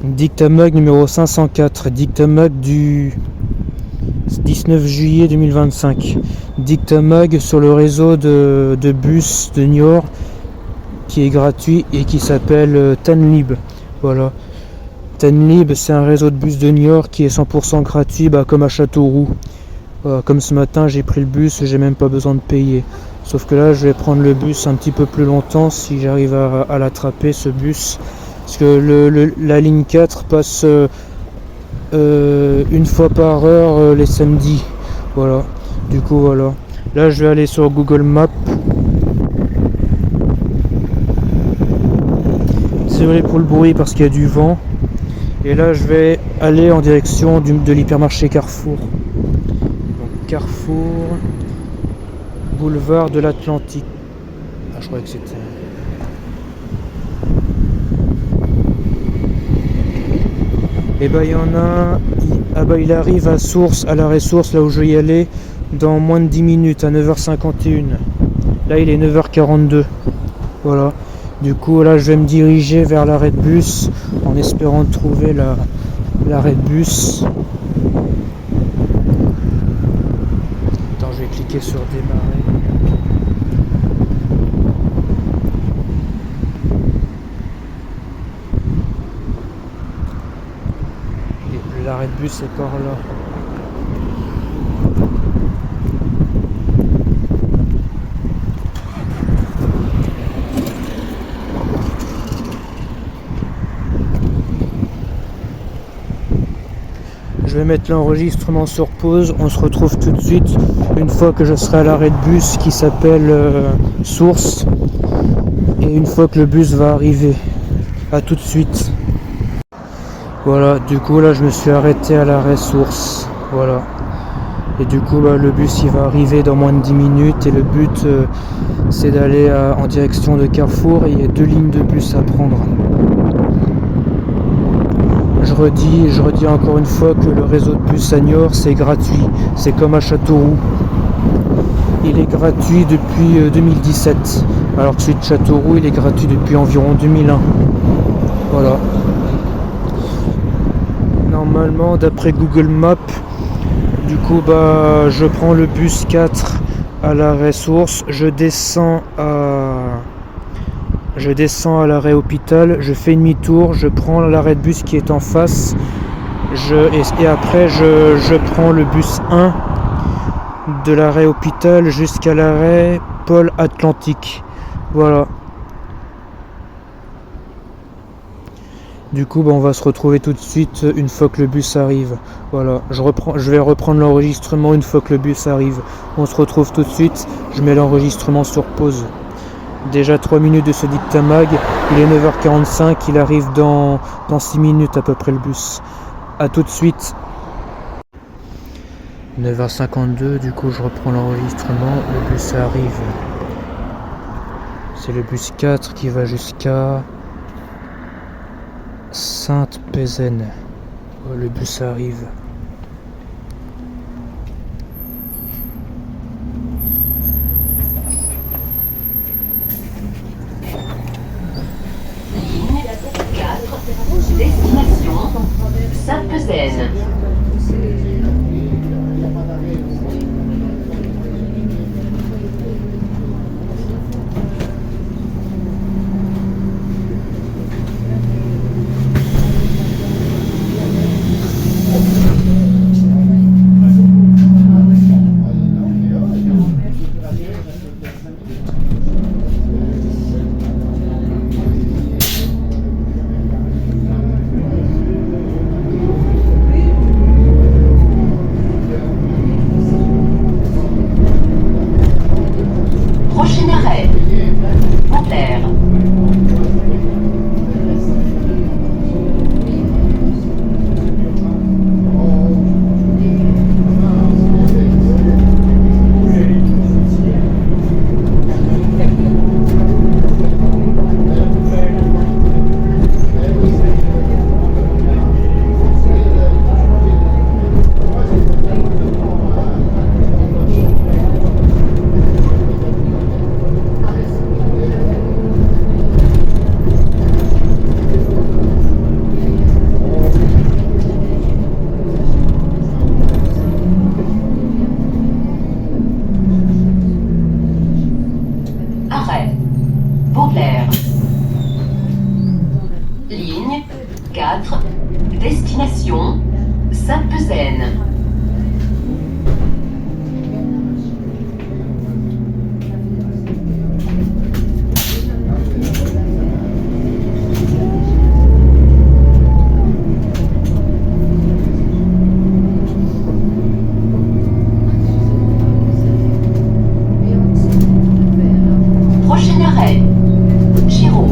Dictamag numéro 504, Dictamag du 19 juillet 2025. Dictamag sur le réseau de bus de Niort qui est gratuit et qui s'appelle Tanlib. Voilà. Tanlib, c'est un réseau de bus de Niort qui est 100% gratuit, comme à Châteauroux. Voilà, comme ce matin j'ai pris le bus, j'ai même pas besoin de payer. Sauf que là je vais prendre le bus un petit peu plus longtemps si j'arrive à l'attraper, ce bus. Parce que la ligne 4 passe une fois par heure les samedis. Voilà. Du coup voilà. Là je vais aller sur Google Maps. Désolé pour le bruit parce qu'il y a du vent. Et là je vais aller en direction de l'hypermarché Carrefour. Donc Carrefour, boulevard de l'Atlantique. Ah, je croyais que c'était... Et il y en a... il arrive à Source, à l'arrêt Source, là où je vais y aller, dans moins de 10 minutes, à 9h51. Là il est 9h42. Voilà. Du coup là je vais me diriger vers l'arrêt de bus en espérant trouver l'arrêt de bus. Attends, je vais cliquer sur démarrer. Et l'arrêt de bus est par là. Je vais mettre l'enregistrement sur pause, on se retrouve tout de suite une fois que je serai à l'arrêt de bus qui s'appelle Source et une fois que le bus va arriver. A tout de suite. Voilà, du coup là je me suis arrêté à l'arrêt Source. Voilà. Et du coup le bus il va arriver dans moins de 10 minutes et le but c'est d'aller en direction de Carrefour et il y a 2 lignes de bus à prendre. Je redis encore une fois que le réseau de bus à Niort c'est gratuit, c'est comme à Châteauroux. Il est gratuit depuis 2017, alors que celui de Châteauroux il est gratuit depuis environ 2001. Voilà. Normalement d'après Google Maps, du coup je prends le bus 4 à l'arrêt Source, je descends à l'arrêt Hôpital, je fais demi-tour, je prends l'arrêt de bus qui est en face, et après je prends le bus 1 de l'arrêt Hôpital jusqu'à l'arrêt Pôle Atlantique. Voilà. Du coup on va se retrouver tout de suite une fois que le bus arrive. Voilà, je vais reprendre l'enregistrement une fois que le bus arrive. On se retrouve tout de suite, je mets l'enregistrement sur pause. Déjà 3 minutes de ce Dictamag, il est 9h45, il arrive dans 6 minutes à peu près le bus. A tout de suite. 9h52, du coup je reprends l'enregistrement, le bus arrive. C'est le bus 4 qui va jusqu'à Sainte-Pézenne. Le bus arrive. Destination Sainte-Pézenne. 4. Destination Saint-Pezaine. Prochain arrêt, Giraud.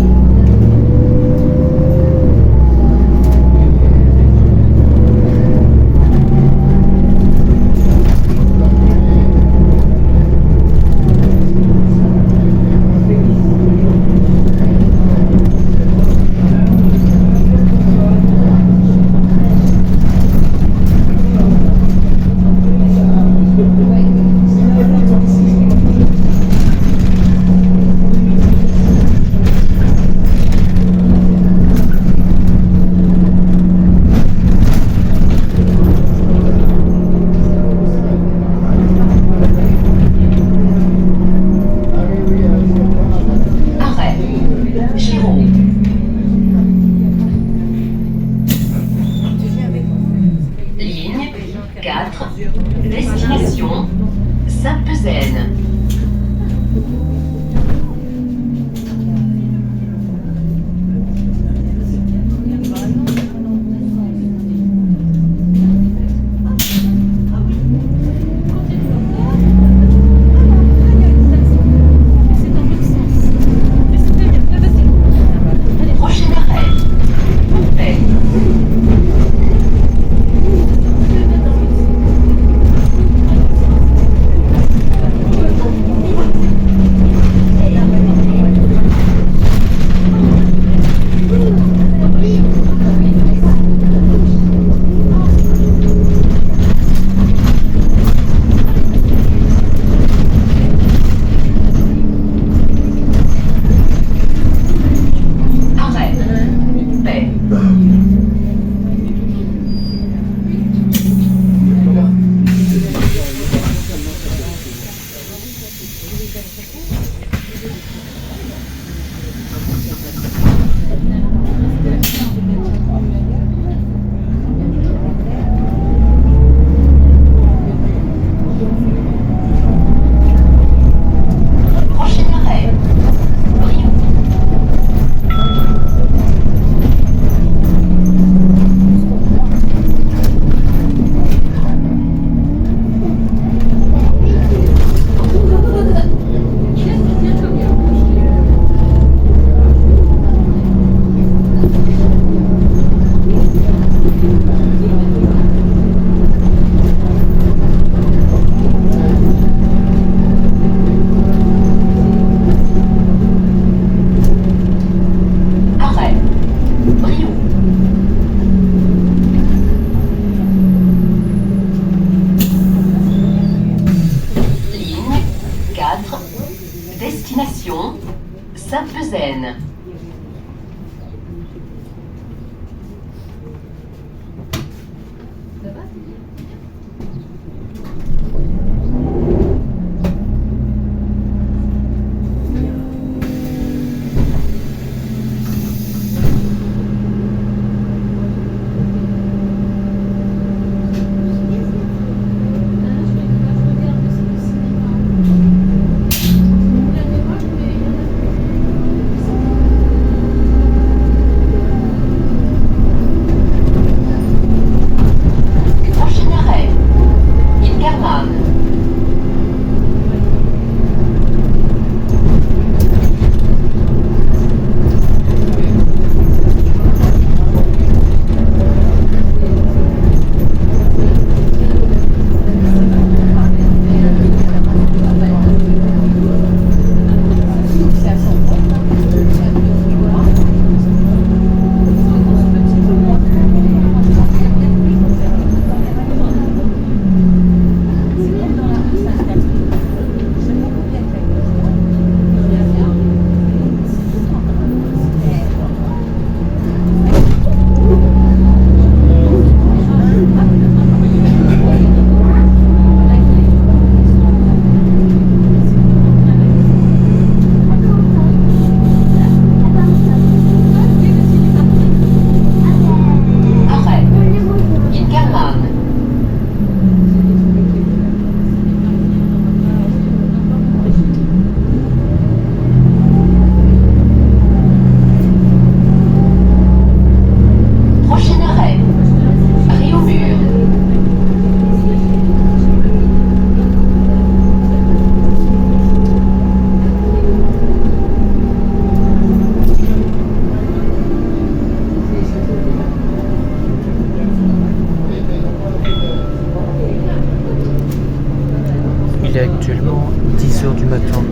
matin.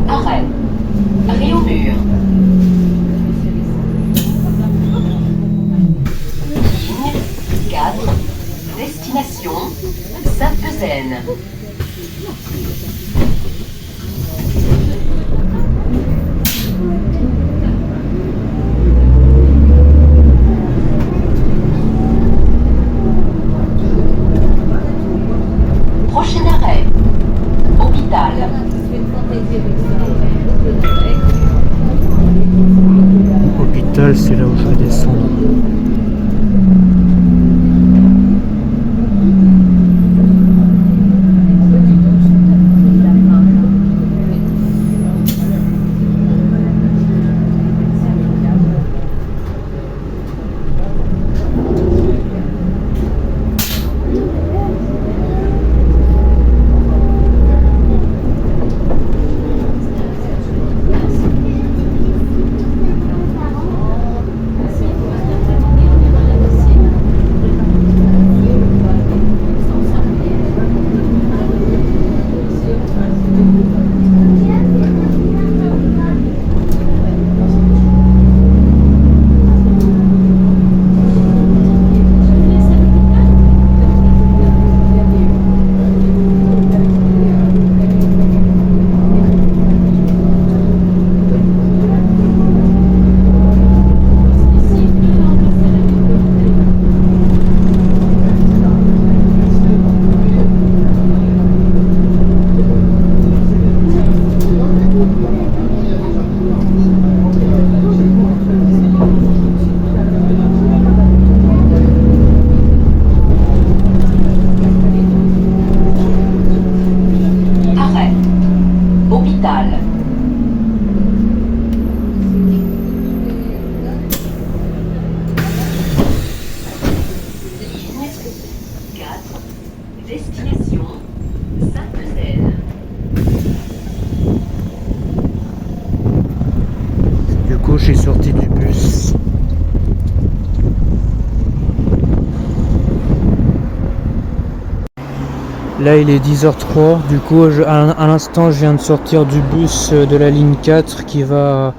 Arrêt. Réaumur. Ligne 4. Destination Saint-Pezaine. Prochain arrêt. Hôpital. Hôpital, c'est là où je vais descendre. Arrêt. Hôpital. Ligne 4. Destination Saint-Pezaine. Du coup, je suis sorti du bus. Là, il est 10h03. Du coup, à l'instant, je viens de sortir du bus de la ligne 4 qui va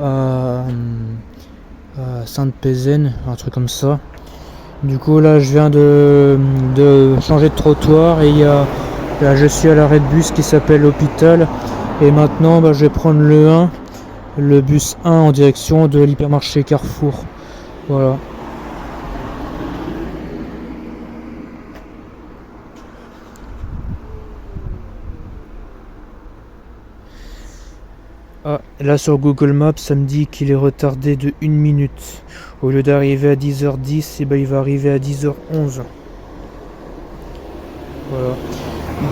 à Sainte-Pézène, un truc comme ça. Du coup, là, je viens de changer de trottoir et là, je suis à l'arrêt de bus qui s'appelle Hôpital. Et maintenant, je vais prendre le bus 1 en direction de l'hypermarché Carrefour. Voilà. Ah, là sur Google Maps, ça me dit qu'il est retardé de 1 minute. Au lieu d'arriver à 10h10, il va arriver à 10h11. Voilà.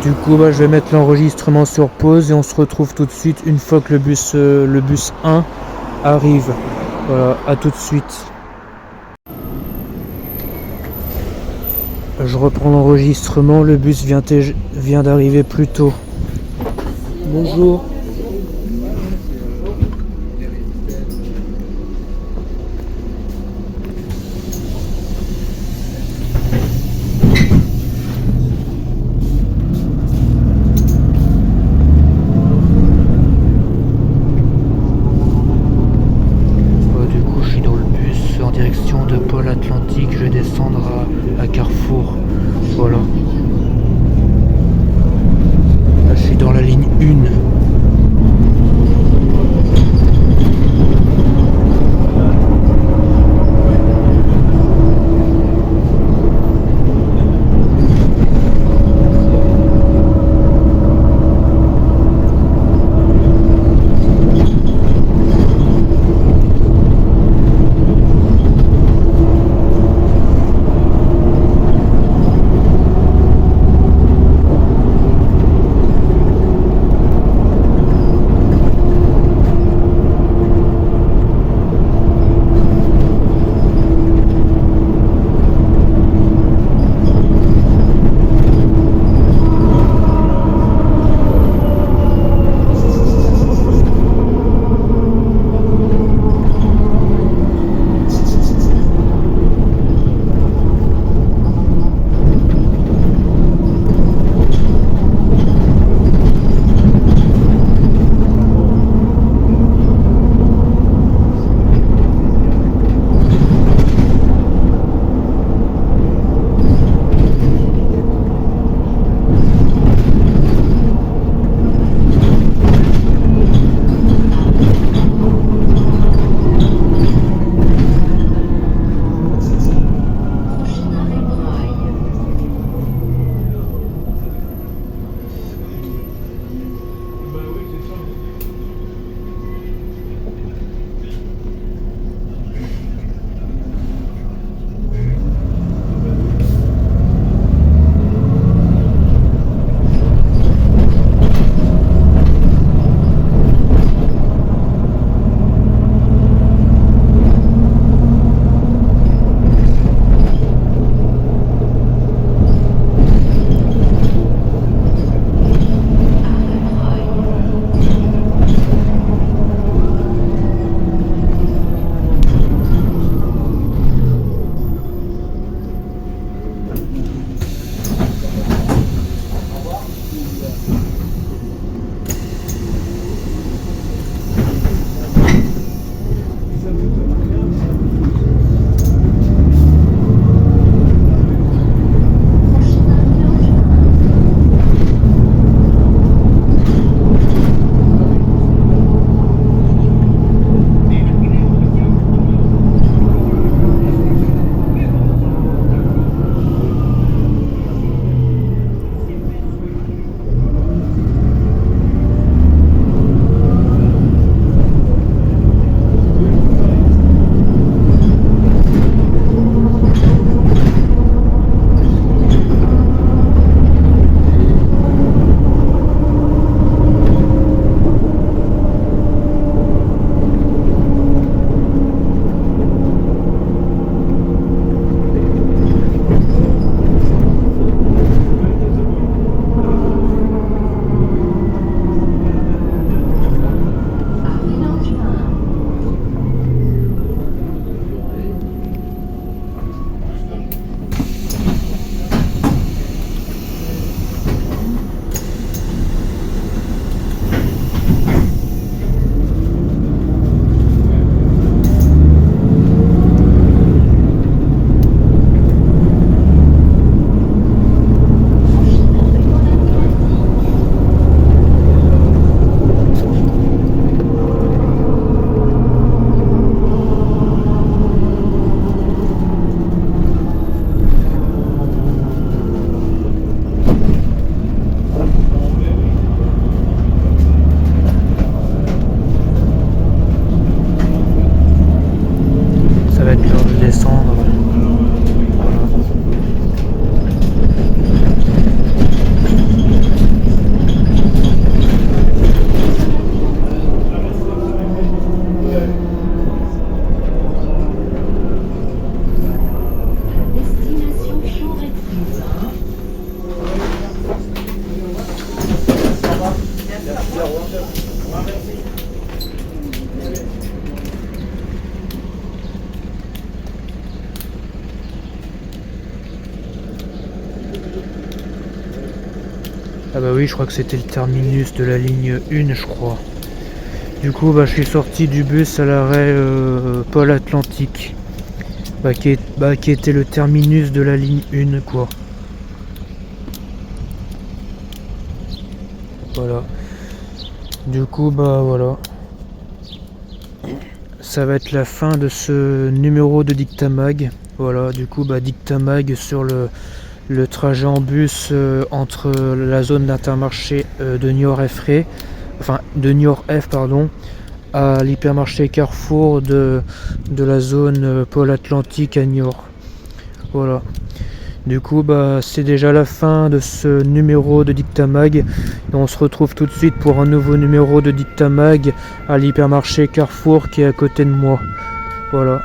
Du coup, je vais mettre l'enregistrement sur pause et on se retrouve tout de suite une fois que le bus 1 arrive. Voilà, à tout de suite. Je reprends l'enregistrement, le bus vient d'arriver plus tôt. Bonjour. Direction de Pôle Atlantique, je vais descendre à Carrefour. Voilà. Là, je suis dans la ligne 1. Ah bah oui, je crois que c'était le terminus de la ligne 1, je crois. Du coup, bah, je suis sorti du bus à l'arrêt Pôle Atlantique, qui était le terminus de la ligne 1, quoi. Voilà. Du coup, bah voilà. Ça va être la fin de ce numéro de Dictamag. Voilà, du coup, bah Dictamag sur le trajet en bus entre la zone d'Intermarché de Niort F, pardon, à l'hypermarché Carrefour de la zone Pôle Atlantique à Niort. Voilà. Du coup, bah, c'est déjà la fin de ce numéro de Dictamag. Et on se retrouve tout de suite pour un nouveau numéro de Dictamag à l'hypermarché Carrefour qui est à côté de moi. Voilà.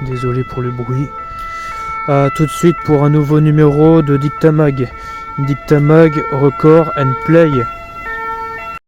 Désolé pour le bruit. A tout de suite pour un nouveau numéro de Dictamag. Dictamag, record and play.